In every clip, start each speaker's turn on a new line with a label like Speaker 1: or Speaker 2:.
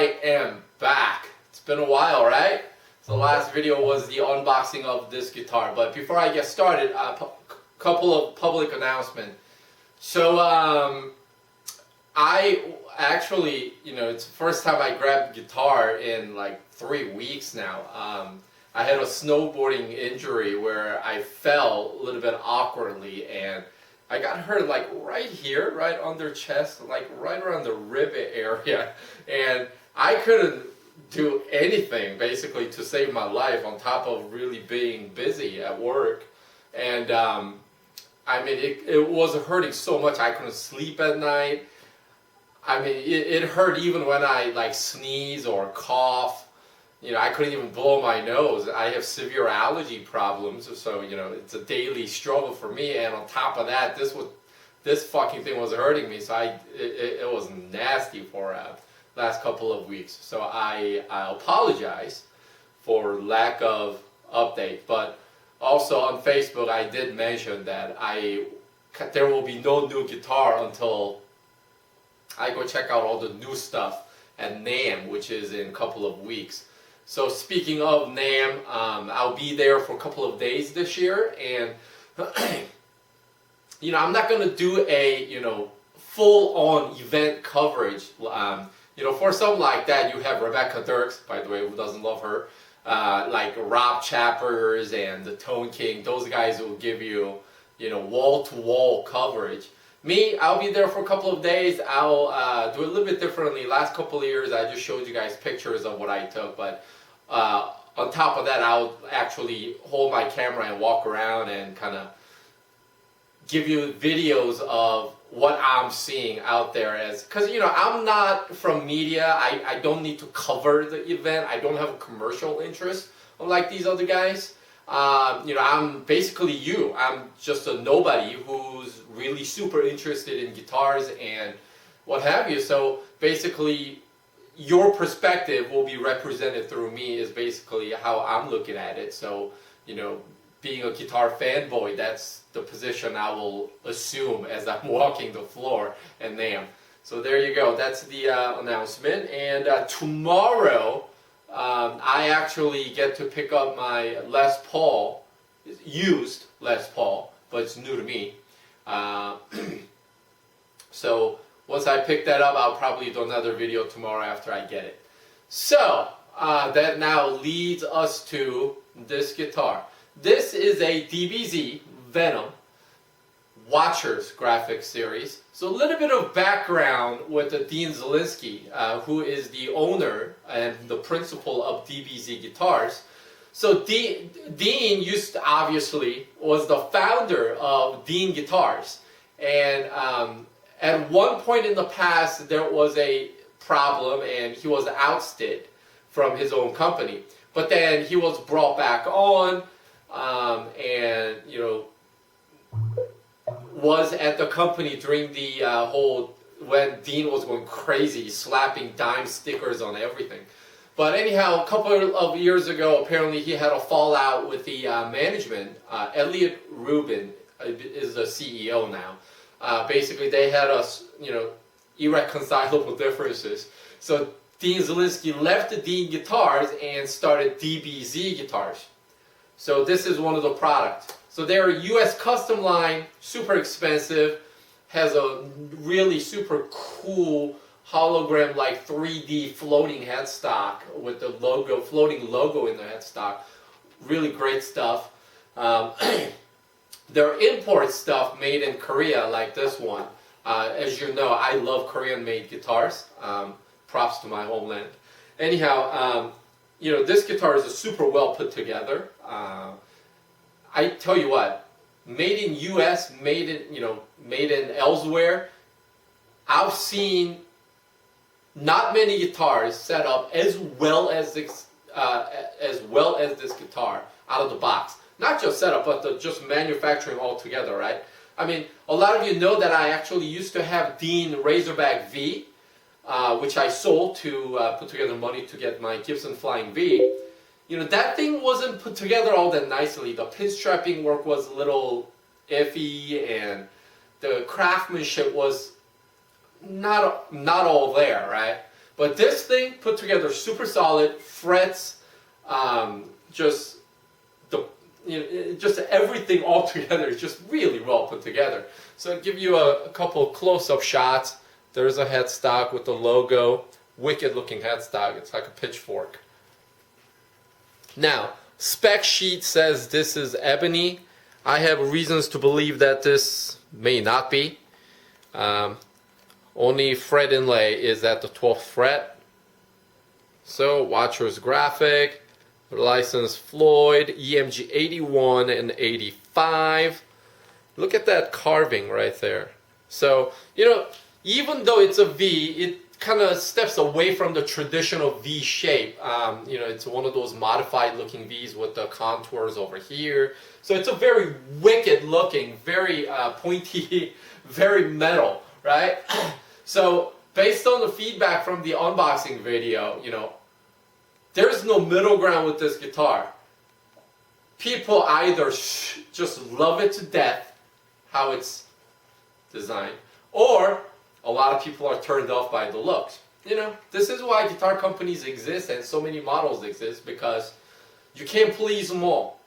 Speaker 1: I am back. It's been a while, right? So the last video was the unboxing of this guitar. But before I get started, a couple of public announcements. So I actually, it's the first time I grabbed guitar in like 3 weeks now. I had a snowboarding injury where I fell a little bit awkwardly and I got hurt like right here, right under chest, like right around the rivet area, and I couldn't do anything basically to save my life on top of really being busy at work. And I mean, it was hurting so much I couldn't sleep at night. I mean, it hurt even when I like sneeze or cough. I couldn't even blow my nose. I have severe allergy problems, so it's a daily struggle for me. And on top of that, this fucking thing was hurting me. So it was nasty for last couple of weeks. So I apologize for lack of update. But also on Facebook, I did mention that there will be no new guitar until I go check out all the new stuff at NAMM, which is in a couple of weeks. So speaking of NAMM, I'll be there for a couple of days this year, and I'm not gonna do a full-on event coverage. For something like that, you have Rebecca Dirks, by the way, who doesn't love her, like Rob Chappers and the Tone King. Those guys will give you wall-to-wall coverage. Me, I'll be there for a couple of days. I'll do it a little bit differently. Last couple of years, I just showed you guys pictures of what I took, but on top of that, I'll actually hold my camera and walk around and kind of give you videos of what I'm seeing out there. Because I'm not from media. I don't need to cover the event. I don't have a commercial interest unlike these other guys. I'm basically you. I'm just a nobody who's really super interested in guitars and what have you. So basically, your perspective will be represented through me is basically how I'm looking at it. So, being a guitar fanboy, that's the position I will assume as I'm walking the floor at NAMM. So there you go. That's the announcement. And tomorrow, I actually get to pick up my Les Paul, used Les Paul, but it's new to me. So once I pick that up, I'll probably do another video tomorrow after I get it. So that now leads us to this guitar. This is a DBZ Venom Watchers graphics series. So a little bit of background with Dean Zielinski, who is the owner and the principal of DBZ Guitars. So Dean obviously was the founder of Dean Guitars, and at one point in the past there was a problem and he was ousted from his own company. But then he was brought back on, and was at the company during the when Dean was going crazy, slapping dime stickers on everything. But anyhow, a couple of years ago, apparently he had a fallout with the management. Elliot Rubin is the CEO now. Basically, they had irreconcilable differences. So Dean Zielinski left the Dean Guitars and started DBZ Guitars. So this is one of the products. So they're a US custom line, super expensive, has a really super cool hologram like 3D floating headstock with the logo, floating logo in the headstock. Really great stuff. There are import stuff made in Korea like this one. As you know, I love Korean made guitars. Props to my homeland. Anyhow, this guitar is super well put together. I tell you what, made in US, made in elsewhere, I've seen not many guitars set up as well as this guitar out of the box. Not just set up, but just manufacturing altogether, right? I mean, a lot of you know that I actually used to have Dean Razorback V, which I sold to put together money to get my Gibson Flying V. That thing wasn't put together all that nicely. The pinstriping work was a little iffy, and the craftsmanship was not all there, right? But this thing put together super solid, frets, just everything all together is just really well put together. So I'll give you a couple close-up shots. There's a headstock with the logo. Wicked looking headstock. It's like a pitchfork. Now, spec sheet says this is ebony. I have reasons to believe that this may not be. Only fret inlay is at the 12th fret. So, watcher's graphic, license Floyd, EMG 81 and 85. Look at that carving right there. So, even though it's a V, it kind of steps away from the traditional V shape. It's one of those modified looking Vs with the contours over here. So it's a very wicked looking, very pointy, very metal, right? So based on the feedback from the unboxing video, there's no middle ground with this guitar. People either just love it to death, how it's designed, or a lot of people are turned off by the looks. This is why guitar companies exist and so many models exist, because you can't please them all,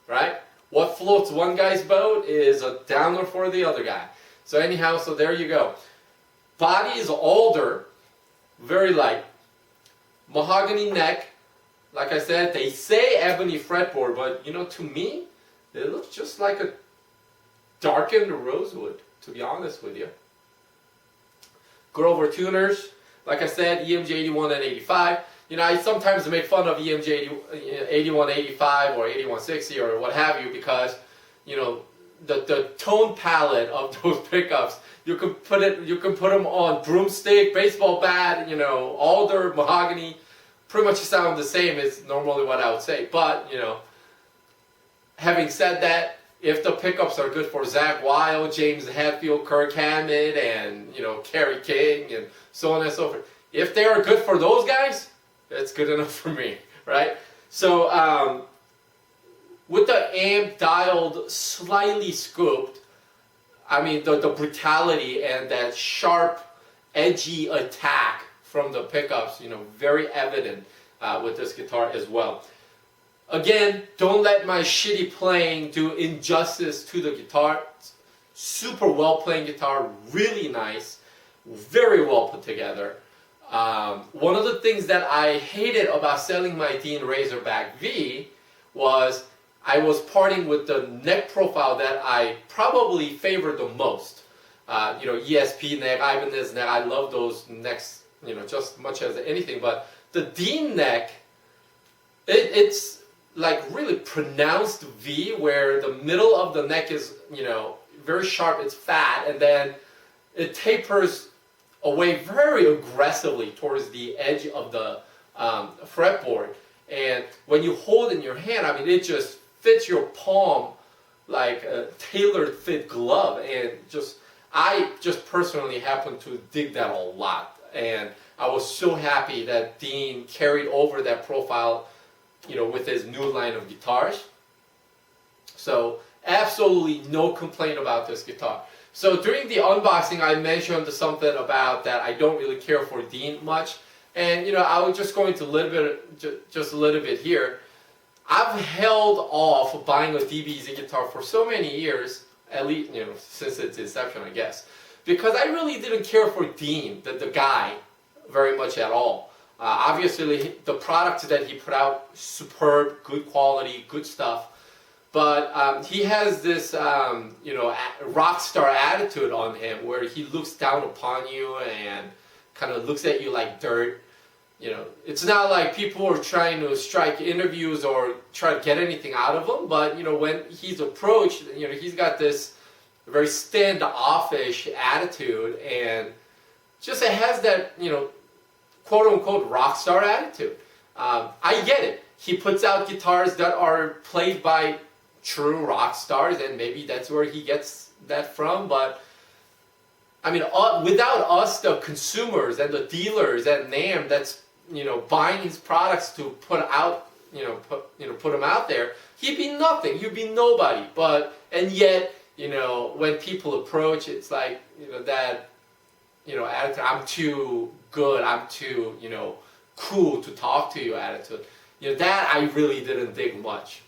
Speaker 1: right? What floats one guy's boat is a downer for the other guy. So anyhow, so there you go. Body is older, very light. Mahogany neck. Like I said, they say ebony fretboard, but to me, it looks just like a darkened rosewood, to be honest with you. Grover tuners, like I said, EMG 81 and 85. I sometimes make fun of EMG 81, 85 or 8160 or what have you, because the tone palette of those pickups, you can put them on broomstick, baseball bat, alder, mahogany, pretty much sound the same is normally what I would say. But having said that, if the pickups are good for Zakk Wylde, James Hetfield, Kirk Hammett, and Kerry King, and so on and so forth, if they are good for those guys, that's good enough for me, right? So with the amp dialed slightly scooped, the brutality and that sharp, edgy attack from the pickups, very evident with this guitar as well. Again, don't let my shitty playing do injustice to the guitar. Super well playing guitar, really nice, very well put together. One of the things that I hated about selling my Dean Razorback V was I was parting with the neck profile that I probably favored the most. ESP neck, Ibanez neck, I love those necks, just as much as anything. But the Dean neck, it's like really pronounced V, where the middle of the neck is, very sharp, it's fat, and then it tapers away very aggressively towards the edge of the fretboard. And when you hold in your hand, it just fits your palm like a tailored fit glove. And I just personally happen to dig that a lot. And I was so happy that Dean carried over that profile with his new line of guitars. So absolutely no complaint about this guitar. So during the unboxing, I mentioned something about that I don't really care for Dean much, and I was just going to just a little bit here. I've held off buying a DBZ guitar for so many years, at least since its inception, I guess, because I really didn't care for Dean, the guy, very much at all. Obviously, the product that he put out, superb, good quality, good stuff. But he has this, rock star attitude on him, where he looks down upon you and kind of looks at you like dirt. It's not like people are trying to strike interviews or try to get anything out of him. But when he's approached, he's got this very standoffish attitude, and just it has that, quote-unquote rock star attitude. I get it. He puts out guitars that are played by true rock stars, and maybe that's where he gets that from. But without us, the consumers and the dealers at NAMM that's buying his products to put out, put them out there, he'd be nothing. He'd be nobody. And yet, when people approach, it's like that. attitude. I'm too good. I'm too, cool to talk to you attitude. That I really didn't dig much.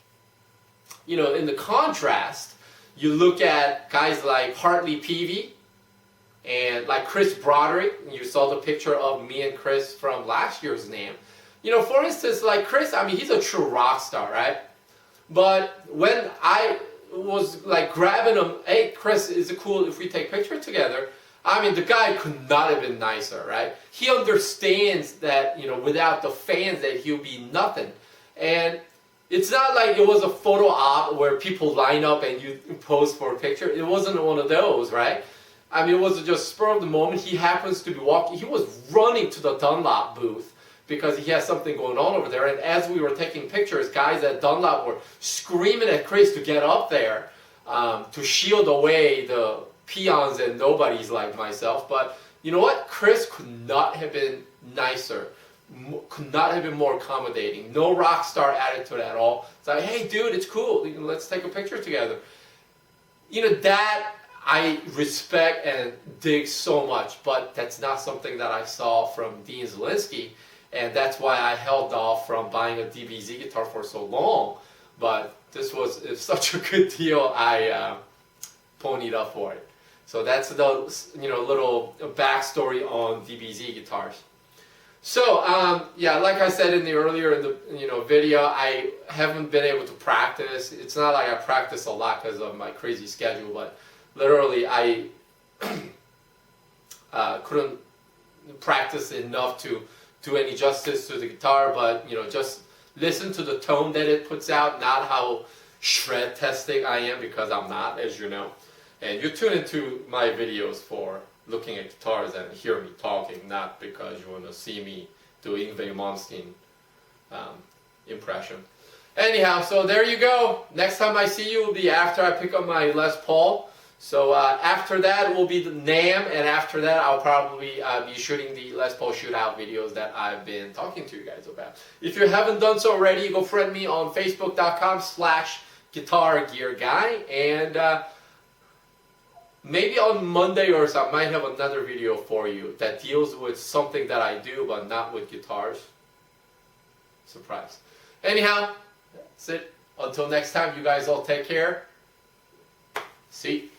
Speaker 1: In the contrast, you look at guys like Hartley Peavy and like Chris Broderick. You saw the picture of me and Chris from last year's NAMM. For instance, like Chris, I mean, he's a true rock star, right? But when I was like grabbing him, hey, Chris, is it cool if we take pictures together? I mean, the guy could not have been nicer, right? He understands that, without the fans that he'll be nothing. And it's not like it was a photo op where people line up and you pose for a picture. It wasn't one of those, right? I mean, it was just spur of the moment. He happens to be walking. He was running to the Dunlop booth because he has something going on over there. And as we were taking pictures, guys at Dunlop were screaming at Chris to get up there to shield away the peons and nobodies like myself. But you know what? Chris could not have been nicer, could not have been more accommodating. No rock star attitude at all. It's like, hey, dude, it's cool. Let's take a picture together. That I respect and dig so much, but that's not something that I saw from Dean Zielinski. And that's why I held off from buying a DBZ guitar for so long. But this was such a good deal, I ponied up for it. So that's the little backstory on DBZ guitars. So yeah, like I said earlier in the video, I haven't been able to practice. It's not like I practice a lot because of my crazy schedule, but literally I couldn't practice enough to do any justice to the guitar. But just listen to the tone that it puts out, not how shred testing I am, because I'm not, as you know. And you tune into my videos for looking at guitars and hear me talking, not because you want to see me do Yngwie Malmsteen impression. Anyhow, so there you go. Next time I see you will be after I pick up my Les Paul. So after that will be the NAMM, and after that I'll probably be shooting the Les Paul shootout videos that I've been talking to you guys about. If you haven't done so already, go friend me on facebook.com/guitargearguy, and maybe on Monday or so I might have another video for you that deals with something that I do but not with guitars. Surprise. Anyhow, that's it. Until next time, you guys all take care. See.